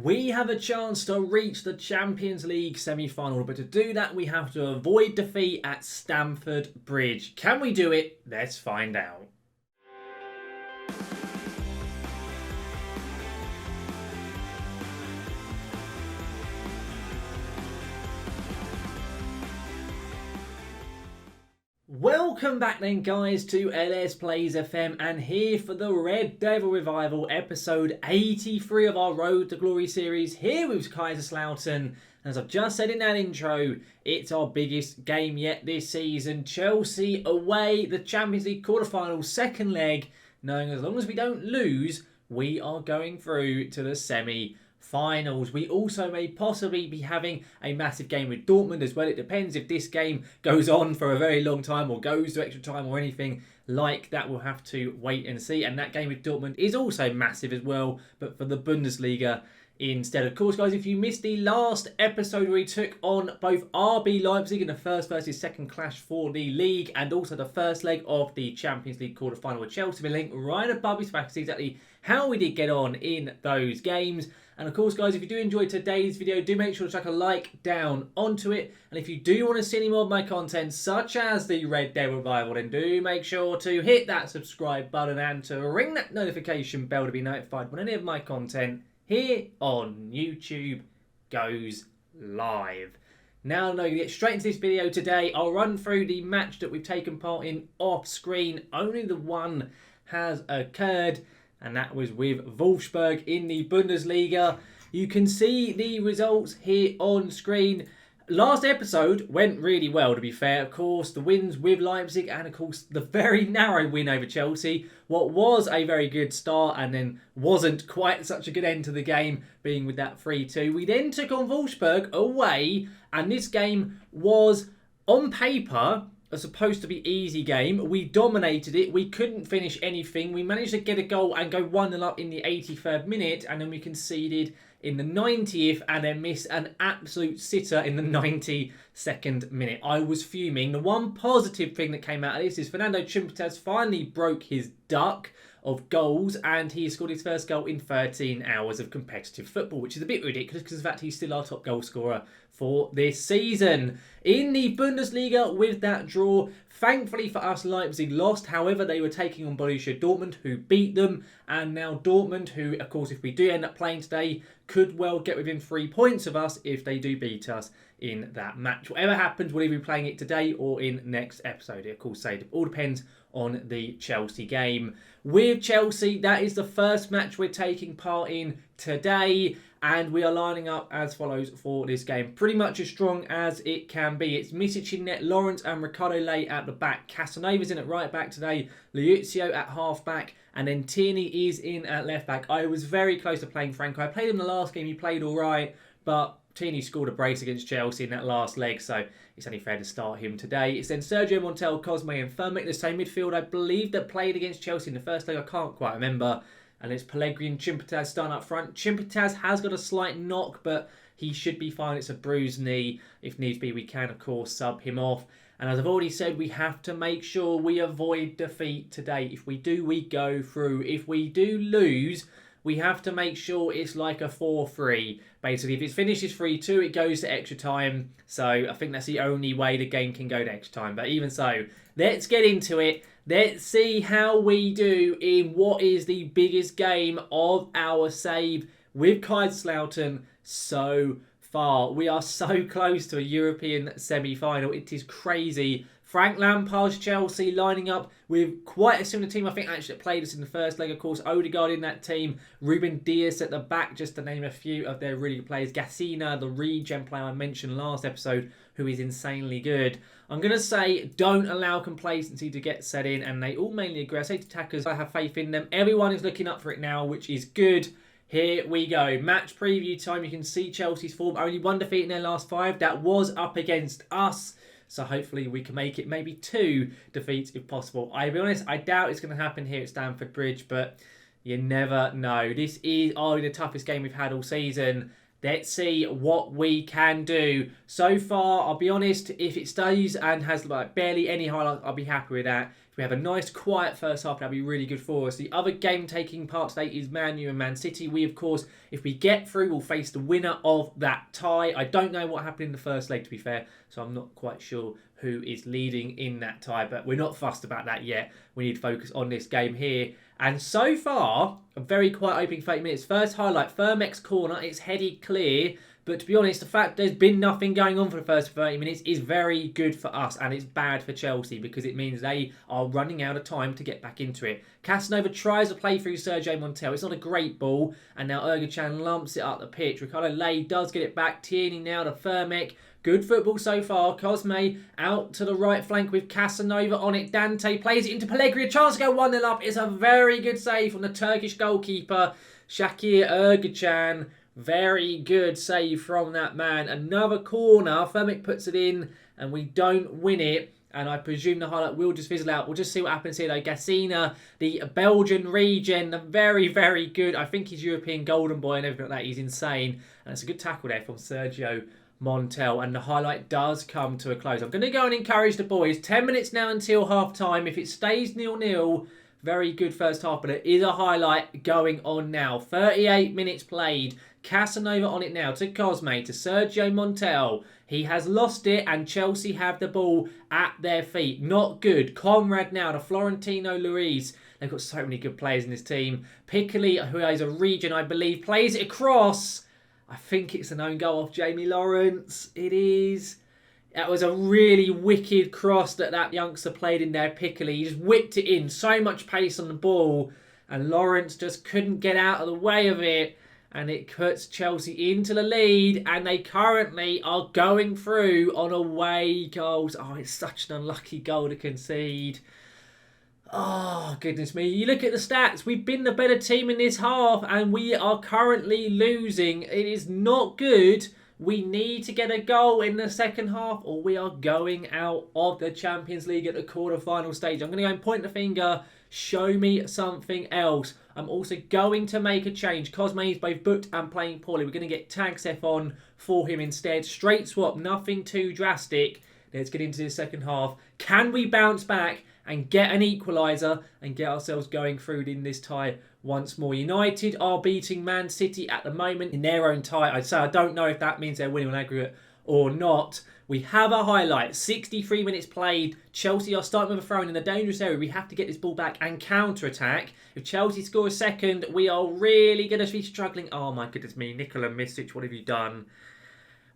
We have a chance to reach the Champions League semi-final, but to do that we have to avoid defeat at Stamford Bridge. Can we do it? Let's find out. Welcome back then guys to LS Plays FM, and here for the Red Devil Revival episode 83 of our Road to Glory series, here with Kaiserslautern. As I've just said in that intro, it's our biggest game yet this season. Chelsea away, the Champions League quarterfinals, second leg, knowing as long as we don't lose, we are going through to the semi-finals. We also may possibly be having a massive game with Dortmund as well. It depends if this game goes on for a very long time or goes to extra time or anything like that. We'll have to wait and see. And that game with Dortmund is also massive as well, but for the Bundesliga instead. Of course, guys, if you missed the last episode where we took on both RB Leipzig in the first versus second clash for the league, and also the first leg of the Champions League quarterfinal with Chelsea, the link right above you to see exactly how we did get on in those games. And of course, guys, if you do enjoy today's video, do make sure to chuck a like down onto it. And if you do want to see any more of my content, such as the Red Devil Revival, then do make sure to hit that subscribe button and to ring that notification bell to be notified when any of my content here on YouTube goes live. Now, I'm going to get straight into this video today. I'll run through the match that we've taken part in off screen. Only the one has occurred, and that was with Wolfsburg in the Bundesliga. You can see the results here on screen. Last episode went really well, to be fair. Of course, the wins with Leipzig and, of course, the very narrow win over Chelsea. What was a very good start and then wasn't quite such a good end to the game, being with that 3-2. We then took on Wolfsburg away, and this game was, on paper, a supposed to be easy game. We dominated it. We couldn't finish anything. We managed to get a goal and go 1-0 up in the 83rd minute, and then we conceded in the 90th and then missed an absolute sitter in the 92nd minute. I was fuming. The one positive thing that came out of this is Fernando Chimpetaz finally broke his duck of goals, and he scored his first goal in 13 hours of competitive football, which is a bit ridiculous because, in fact, he's still our top goal scorer for this season. In the Bundesliga, with that draw, thankfully for us, Leipzig lost. However, they were taking on Borussia Dortmund, who beat them, and now Dortmund, who, of course, if we do end up playing today, could well get within 3 points of us if they do beat us in that match. Whatever happens, we'll either be playing it today or in next episode. It, of course, it all depends on the Chelsea game. With Chelsea, that is the first match we're taking part in today, and we are lining up as follows for this game. Pretty much as strong as it can be. It's Misic in net, Lawrence and Ricardo Lay at the back. Casanova's in at right back today, Liuzio at half back, and then Tierney is in at left back. I was very close to playing Franco. I played him the last game, he played all right, but Tierney scored a brace against Chelsea in that last leg, so it's only fair to start him today. It's then Sergio Montiel, Cosme and Firmich, the same midfield, I believe, that played against Chelsea in the first leg. I can't quite remember. And it's Pellegrini and Chimpetaz starting up front. Chimpetaz has got a slight knock, but he should be fine. It's a bruised knee. If needs be, we can, of course, sub him off. And as I've already said, we have to make sure we avoid defeat today. If we do, we go through. If we do lose, we have to make sure it's like a 4-3. Basically, if it finishes 3-2, it goes to extra time. So I think that's the only way the game can go to extra time. But even so, let's get into it. Let's see how we do in what is the biggest game of our save with Kaiserslautern so far. We are so close to a European semi-final. It is crazy. Frank Lampard's Chelsea lining up with quite a similar team. I think actually that played us in the first leg, of course. Odegaard in that team. Ruben Dias at the back, just to name a few of their really good players. Gassina, the regen player I mentioned last episode, who is insanely good. I'm going to say don't allow complacency to get set in, and they all mainly agree. I say to attackers, I have faith in them. Everyone is looking up for it now, which is good. Here we go. Match preview time. You can see Chelsea's form. Only one defeat in their last 5. That was up against us. So hopefully we can make it maybe 2 defeats if possible. I'll be honest, I doubt it's going to happen here at Stamford Bridge, but you never know. This is arguably the toughest game we've had all season. Let's see what we can do. So far, I'll be honest, if it stays and has like barely any highlights, I'll be happy with that. If we have a nice quiet first half, that'll be really good for us. The other game-taking part today is Man U and Man City. We, of course, if we get through, we'll face the winner of that tie. I don't know what happened in the first leg, to be fair, so I'm not quite sure who is leading in that tie, but we're not fussed about that yet. We need to focus on this game here. And so far, a very quiet opening 30 minutes. First highlight, Firmek's corner. It's headed clear. But to be honest, the fact there's been nothing going on for the first 30 minutes is very good for us. And it's bad for Chelsea because it means they are running out of time to get back into it. Casanova tries to play through Sergio Montiel. It's not a great ball. And now Ergochan lumps it up the pitch. Ricardo Lay does get it back. Tierney now to Firmek. Good football so far. Cosme out to the right flank with Casanova on it. Dante plays it into Pellegrini. A chance to go 1-0 up. It's a very good save from the Turkish goalkeeper, Shakir Ergochan. Very good save from that man. Another corner. Firmek puts it in and we don't win it. And I presume the highlight will just fizzle out. We'll just see what happens here though. Gassina, the Belgian regen, very, very good. I think he's European Golden Boy and everything like that. He's insane. And it's a good tackle there from Sergio Montiel. And the highlight does come to a close. I'm going to go and encourage the boys. 10 minutes now until half time. If it stays 0-0, very good first half. But it is a highlight going on now. 38 minutes played. Casanova on it now to Cosme, to Sergio Montiel. He has lost it and Chelsea have the ball at their feet. Not good. Conrad now to Florentino Luis. They've got so many good players in this team. Piccoli, who is a regen, I believe, plays it across. I think it's an own goal off Jamie Lawrence. It is. That was a really wicked cross that youngster played in there, Piccoli. He just whipped it in. So much pace on the ball. And Lawrence just couldn't get out of the way of it. And it puts Chelsea into the lead. And they currently are going through on away goals. Oh, it's such an unlucky goal to concede. Oh, goodness me. You look at the stats. We've been the better team in this half. And we are currently losing. It is not good. We need to get a goal in the second half. Or we are going out of the Champions League at the quarter-final stage. I'm going to go and point the finger. Show me something else. I'm also going to make a change. Cosme is both booked and playing poorly. We're going to get Tagsef on for him instead. Straight swap, nothing too drastic. Let's get into the second half. Can we bounce back and get an equaliser and get ourselves going through in this tie once more? United are beating Man City at the moment in their own tie. I'd say I don't know if that means they're winning on aggregate or not. We have a highlight. 63 minutes played. Chelsea are starting with a throw-in in the dangerous area. We have to get this ball back and counter-attack. If Chelsea score a second, we are really going to be struggling. Oh, my goodness me. Nikola Misic, what have you done?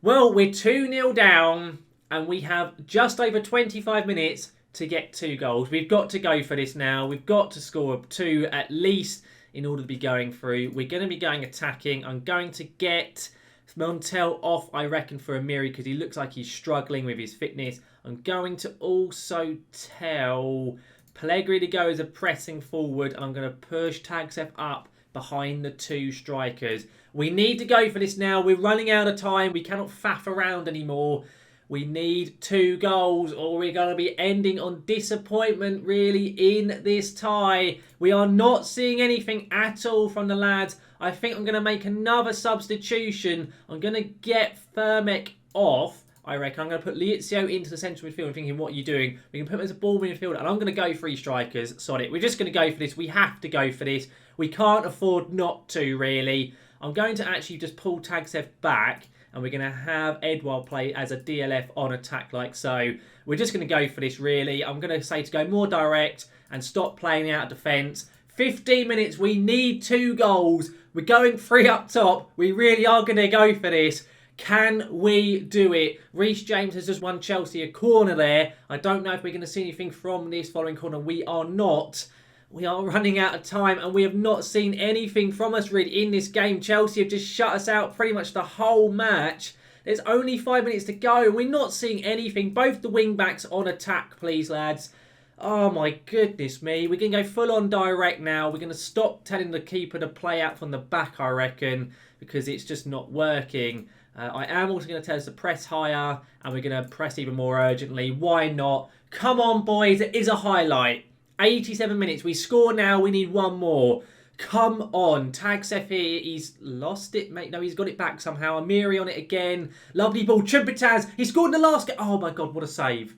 Well, we're 2-0 down, and we have just over 25 minutes to get 2 goals. We've got to go for this now. We've got to score 2 at least in order to be going through. We're going to be going attacking. I'm going to get Montiel off, I reckon, for Amiri because he looks like he's struggling with his fitness. I'm going to also tell Pellegrini to go as a pressing forward, and I'm going to push Tagsef up behind the 2 strikers. We need to go for this now. We're running out of time. We cannot faff around anymore. We need 2 goals or we're going to be ending on disappointment really in this tie. We are not seeing anything at all from the lads. I think I'm going to make another substitution. I'm going to get Firmek off. I reckon I'm going to put Liezio into the central midfield. I'm thinking, what are you doing? We can put him as a ball midfielder. And I'm going to go 3 strikers. Sod it. We're just going to go for this. We have to go for this. We can't afford not to, really. I'm going to actually just pull Tagsef back. And we're going to have Edouard play as a DLF on attack like so. We're just going to go for this, really. I'm going to say to go more direct and stop playing out defence. 15 minutes. We need 2 goals. We're going 3 up top. We really are going to go for this. Can we do it? Reece James has just won Chelsea a corner there. I don't know if we're going to see anything from this following corner. We are not. We are running out of time and we have not seen anything from us really in this game. Chelsea have just shut us out pretty much the whole match. There's only 5 minutes to go. We're not seeing anything. Both the wing-backs on attack, please, lads. Oh, my goodness me. We're going to go full-on direct now. We're going to stop telling the keeper to play out from the back, I reckon, because it's just not working. I am also going to tell us to press higher and we're going to press even more urgently. Why not? Come on, boys. It is a highlight. 87 minutes. We score now. We need 1 more. Come on. Tagsef here. He's lost it, mate. No, he's got it back somehow. Amiri on it again. Lovely ball. Chimpitaz. He scored in the last game. Oh, my God. What a save.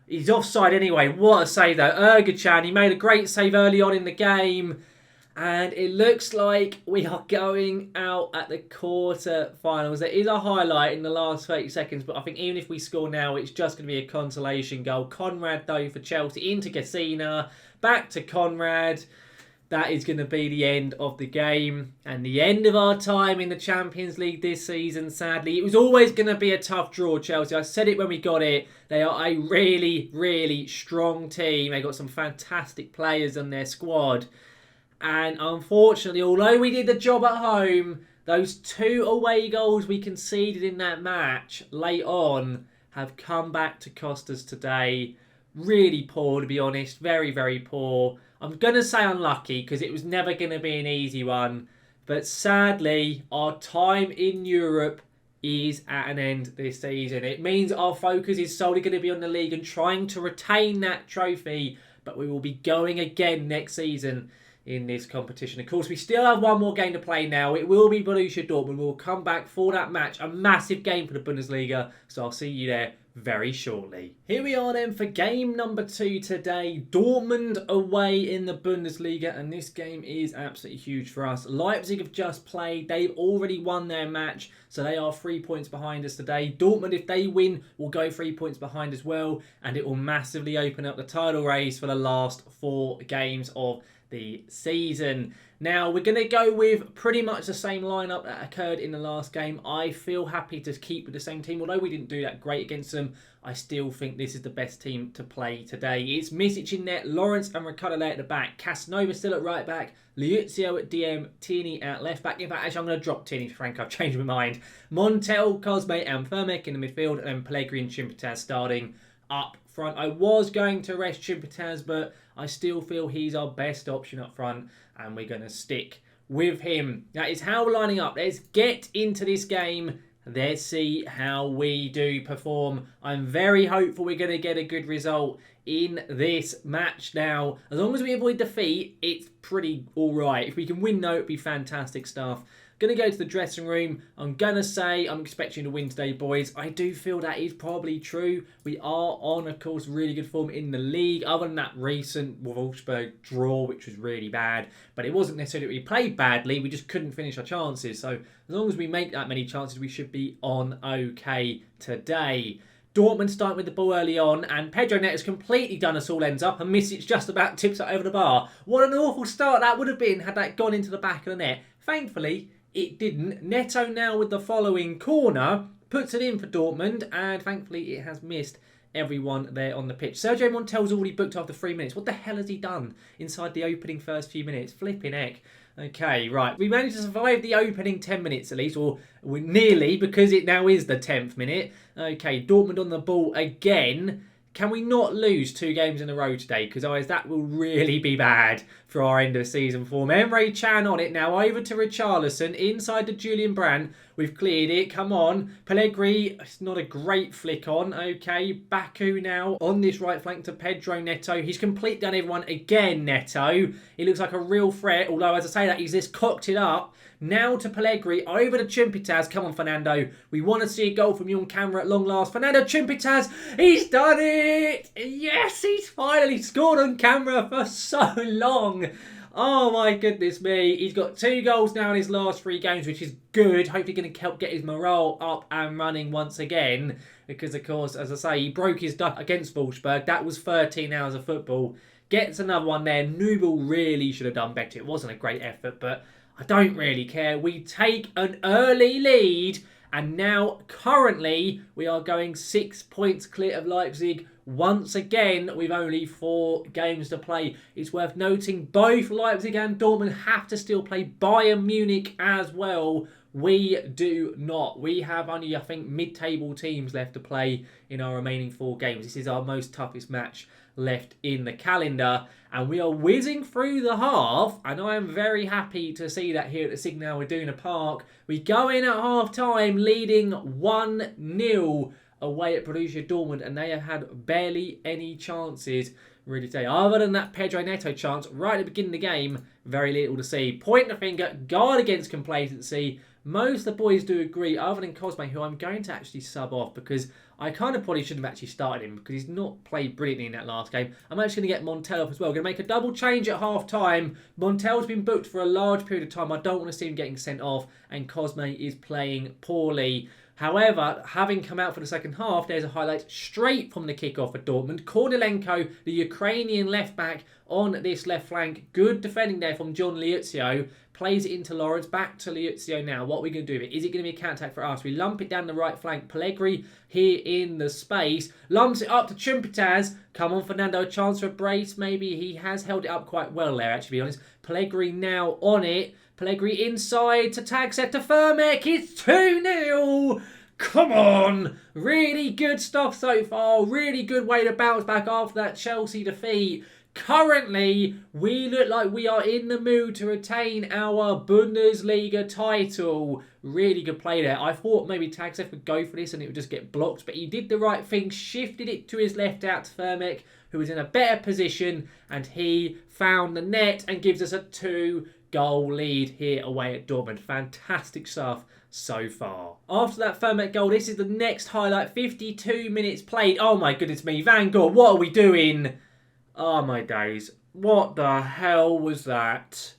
He's offside anyway. What a save though. Ergachan, he made a great save early on in the game. And it looks like we are going out at the quarter-finals. There is a highlight in the last 30 seconds, but I think even if we score now, it's just going to be a consolation goal. Conrad, though, for Chelsea, into Cassina, back to Conrad. That is going to be the end of the game and the end of our time in the Champions League this season, sadly. It was always going to be a tough draw, Chelsea. I said it when we got it. They are a really, really strong team. They've got some fantastic players on their squad. And unfortunately, although we did the job at home, those 2 away goals we conceded in that match late on have come back to cost us today. Really poor, to be honest. Very, very poor. I'm going to say unlucky because it was never going to be an easy one. But sadly, our time in Europe is at an end this season. It means our focus is solely going to be on the league and trying to retain that trophy. But we will be going again next season in this competition. Of course, we still have one more game to play now. It will be Borussia Dortmund. We'll come back for that match. A massive game for the Bundesliga. So I'll see you there very shortly. Here we are then for game number 2 today. Dortmund away in the Bundesliga. And this game is absolutely huge for us. Leipzig have just played. They've already won their match. So they are 3 points behind us today. Dortmund, if they win, will go 3 points behind as well. And it will massively open up the title race for the last 4 games of the season. Now, we're going to go with pretty much the same lineup that occurred in the last game. I feel happy to keep with the same team. Although we didn't do that great against them, I still think this is the best team to play today. It's Misic in net, Lawrence and Ricardo at the back, Casanova still at right back, Liuzio at DM, Tierney at left back. In fact, actually, I'm going to drop Tierney, Frank. I've changed my mind. Montel, Cosme and Firmek in the midfield, and then Pellegrini and Chimpataz starting up front. I was going to rest Chimpataz, but I still feel he's our best option up front, and we're going to stick with him. That is how we're lining up. Let's get into this game. Let's see how we do perform. I'm very hopeful we're going to get a good result in this match now. As long as we avoid defeat, it's pretty alright. If we can win, though, it'd be fantastic stuff. Going to go to the dressing room. I'm going to say I'm expecting to win today, boys. I do feel that is probably true. We are on, of course, really good form in the league. Other than that recent Wolfsburg draw, which was really bad. But it wasn't necessarily that we played badly. We just couldn't finish our chances. So as long as we make that many chances, we should be on okay today. Dortmund starting with the ball early on, and Pedro Neto's completely done us all ends up, and Misic just about tips it over the bar. What an awful start that would have been had that gone into the back of the net. Thankfully, it didn't. Neto now with the following corner puts it in for Dortmund, and thankfully it has missed everyone there on the pitch. Sergio Montel's already booked after 3 minutes. What the hell has he done inside the opening first few minutes? Flipping heck. Okay, right. We managed to survive the opening 10 minutes at least, or nearly, because it now is the 10th minute. Okay, Dortmund on the ball again. Can we not lose 2 games in a row today? Because otherwise that will really be bad for our end of season form. Emre Can on it now. Over to Richarlison. Inside to Julian Brandt. We've cleared it. Come on. Pellegrini. It's not a great flick on. Okay. Baku now on this right flank to Pedro Neto. He's completely done everyone again, Neto. He looks like a real threat. Although, as I say that, he's just cocked it up. Now to Pellegrini, over to Chimpataz. Come on, Fernando. We want to see a goal from you on camera at long last. Fernando Chimpataz, he's done it! Yes, he's finally scored on camera for so long. Oh my goodness me. He's got 2 goals now in his last 3 games, which is good. Hopefully going to help get his morale up and running once again. Because, of course, as I say, he broke his duck against Wolfsburg. That was 13 hours of football. Gets another one there. Nubel really should have done better. It wasn't a great effort, but I don't really care. We take an early lead, and now currently we are going 6 points clear of Leipzig. Once again, we've only 4 games to play. It's worth noting both Leipzig and Dortmund have to still play Bayern Munich as well. We do not. We have only, I think, mid-table teams left to play in our remaining 4 games. This is our most toughest match left in the calendar, and we are whizzing through the half, and I am very happy to see that here at the Signal Iduna Park. We go in at half-time leading 1-0 away at Borussia Dortmund, and they have had barely any chances really today. Other than that Pedro Neto chance right at the beginning of the game, very little to see. Point the finger, guard against complacency, Most of the boys do agree, other than Cosme, who I'm going to actually sub off because I kind of probably shouldn't have actually started him because he's not played brilliantly in that last game. I'm actually going to get Montel off as well. Going to make a double change at half-time. Montel's been booked for a large period of time. I don't want to see him getting sent off, and Cosme is playing poorly. However, having come out for the second half, there's a highlight straight from the kickoff for Dortmund. Kornilenko, the Ukrainian left-back on this left flank. Good defending there from John Liuzio. Plays it into Lawrence. Back to Liuzio now. What are we going to do with it? Is it going to be a counter-attack for us? We lump it down the right flank. Pellegrini here in the space. Lumps it up to Chumpitaz. Come on, Fernando. A chance for a brace. Maybe he has held it up quite well there, actually, to be honest. Pellegrini now on it. Pellegrini inside to tag set to Firmek. It's 2-0. Come on. Really good stuff so far. Really good way to bounce back after that Chelsea defeat. Currently, we look like we are in the mood to retain our Bundesliga title. Really good play there. I thought maybe Tagsev would go for this and it would just get blocked, but he did the right thing, shifted it to his left out to Firmek, who was in a better position, and he found the net and gives us a 2-goal lead here away at Dortmund. Fantastic stuff so far. After that Firmek goal, this is the next highlight. 52 minutes played. Oh my goodness me. Van Gogh, what are we doing? Oh my days. What the hell was that?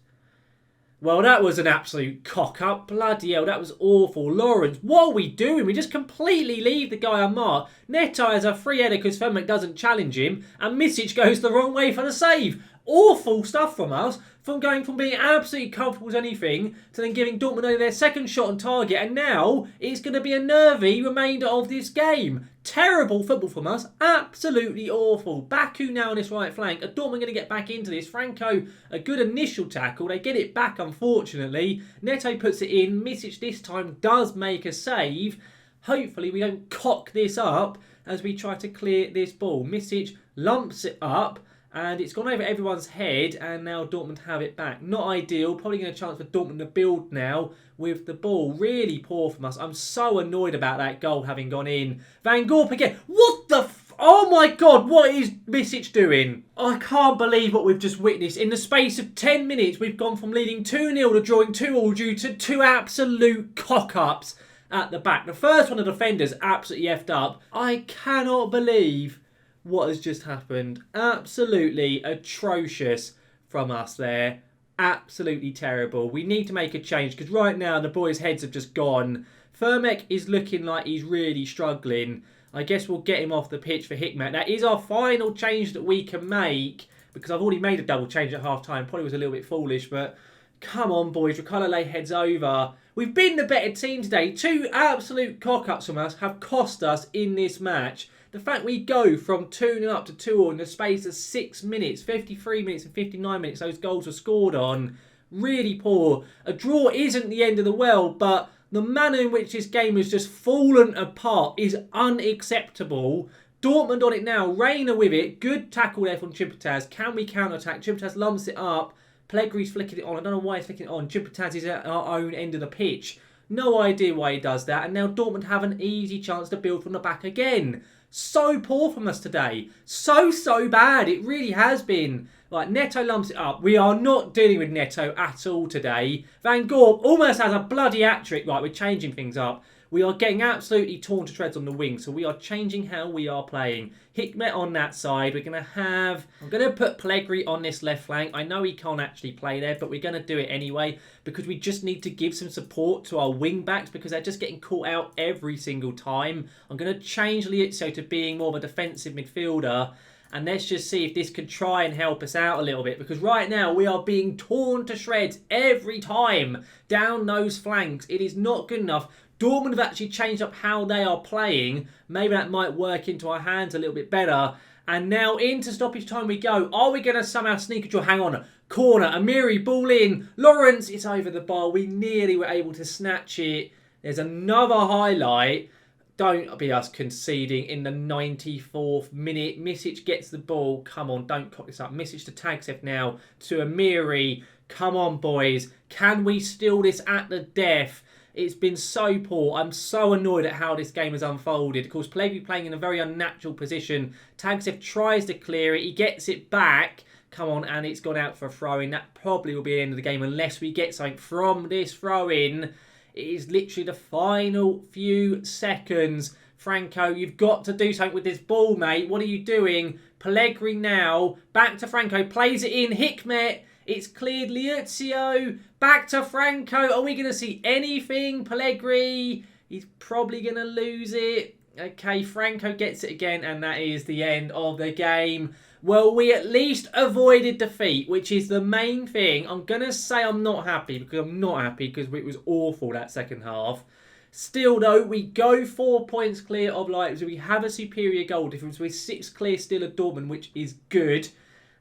Well, that was an absolute cock-up. Bloody hell, that was awful. Lawrence, what are we doing? We just completely leave the guy unmarked. Neto has a free header because Firmek doesn't challenge him, and Misic goes the wrong way for the save. Awful stuff from us, from going from being absolutely comfortable as anything to then giving Dortmund only their second shot on target, and now it's going to be a nervy remainder of this game. Terrible football from us, absolutely awful. Baku now on this right flank. Are Dortmund going to get back into this? Franco, a good initial tackle. They get it back, unfortunately. Neto puts it in. Misic this time does make a save. Hopefully we don't cock this up as we try to clear this ball. Misic lumps it up. And it's gone over everyone's head, and now Dortmund have it back. Not ideal. Probably going to chance for Dortmund to build now with the ball. Really poor from us. I'm so annoyed about that goal having gone in. Van Gorp again. What the oh my God, what is Misic doing? I can't believe what we've just witnessed. In the space of 10 minutes, we've gone from leading 2-0 to drawing 2-2 due to two absolute cock-ups at the back. The first one, the defenders absolutely effed up. I cannot believe what has just happened. Absolutely atrocious from us there. Absolutely terrible. We need to make a change because right now the boys' heads have just gone. Firmek is looking like he's really struggling. I guess we'll get him off the pitch for Hikmet. That is our final change that we can make because I've already made a double change at half time. Probably was a little bit foolish, but come on, boys. We've kind of lay heads over. We've been the better team today. Two absolute cock-ups from us have cost us in this match. The fact we go from 2-0 up to 2-0 in the space of 6 minutes, 53 minutes and 59 minutes, those goals were scored on. Really poor. A draw isn't the end of the world, but the manner in which this game has just fallen apart is unacceptable. Dortmund on it now. Reina with it. Good tackle there from Chumpitaz. Can we counter-attack? Chumpitaz lumps it up. Pellegrini's flicking it on. I don't know why he's flicking it on. Chumpitaz is at our own end of the pitch. No idea why he does that. And now Dortmund have an easy chance to build from the back again. So poor from us today. So bad. It really has been. Like, Neto lumps it up. We are not dealing with Neto at all today. Van Gorp almost has a bloody hat-trick. Right, we're changing things up. We are getting absolutely torn to shreds on the wing, so we are changing how we are playing. Hikmet on that side. We're going to have... I'm going to put Pellegrini on this left flank. I know he can't actually play there, but we're going to do it anyway because we just need to give some support to our wing-backs because they're just getting caught out every single time. I'm going to change Liuzio to being more of a defensive midfielder. And let's just see if this can try and help us out a little bit. Because right now we are being torn to shreds every time down those flanks. It is not good enough. Dortmund have actually changed up how they are playing. Maybe that might work into our hands a little bit better. And now into stoppage time we go. Are we going to somehow sneak a draw? Hang on. Corner. Amiri, ball in. Lawrence, it's over the bar. We nearly were able to snatch it. There's another highlight. Don't be us conceding in the 94th minute. Misic gets the ball. Come on, don't cock this up. Misic to Tagsev now to Amiri. Come on, boys. Can we steal this at the death? It's been so poor. I'm so annoyed at how this game has unfolded. Of course, Pellegrini playing in a very unnatural position. Tagsev tries to clear it. He gets it back. Come on, and it's gone out for a throw-in. That probably will be the end of the game unless we get something from this throw-in. It is literally the final few seconds. Franco, you've got to do something with this ball, mate. What are you doing? Pellegrini now. Back to Franco. Plays it in. Hikmet. It's cleared. Liuzio. Back to Franco. Are we going to see anything? Pellegrini. He's probably going to lose it. Okay, Franco gets it again, and that is the end of the game. Well, we at least avoided defeat, which is the main thing. I'm going to say I'm not happy, because it was awful that second half. Still, though, we go 4 points clear of Leipzig. We have a superior goal difference. We're 6 clear still of Dortmund, which is good.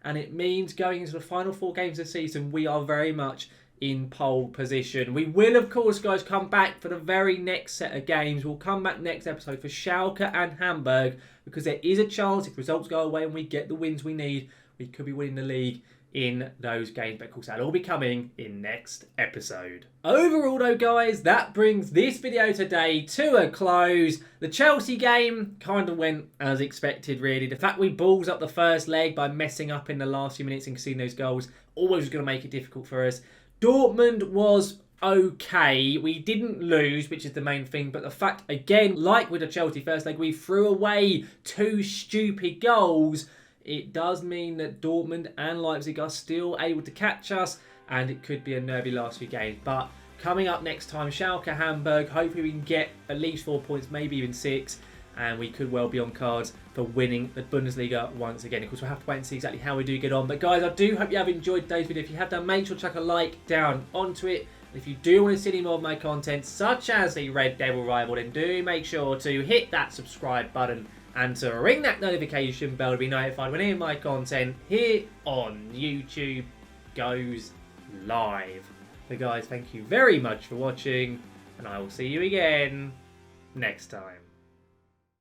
And it means going into the final 4 games of the season, we are very much in pole position. We will, of course, guys, come back for the very next set of games. We'll come back next episode for Schalke and Hamburg, because there is a chance, if results go away and we get the wins we need, we could be winning the league in those games. But of course, that'll all be coming in next episode. Overall, though, guys, that brings this video today to a close. The Chelsea game kind of went as expected, really. The fact we balls up the first leg by messing up in the last few minutes and conceding those goals always was going to make it difficult for us. Dortmund was okay. We didn't lose, which is the main thing. But the fact, again, like with the Chelsea first leg, we threw away 2 stupid goals. It does mean that Dortmund and Leipzig are still able to catch us, and it could be a nervy last few games. But coming up next time, Schalke, Hamburg, hopefully we can get at least 4 points, maybe even 6, and we could well be on cards for winning the Bundesliga once again. Of course, we'll have to wait and see exactly how we do get on. But guys, I do hope you have enjoyed today's video. If you have done, make sure to chuck a like down onto it. If you do want to see any more of my content, such as the Red Devil Rival, then do make sure to hit that subscribe button and to ring that notification bell to be notified when any of my content here on YouTube goes live. So guys, thank you very much for watching, and I will see you again next time.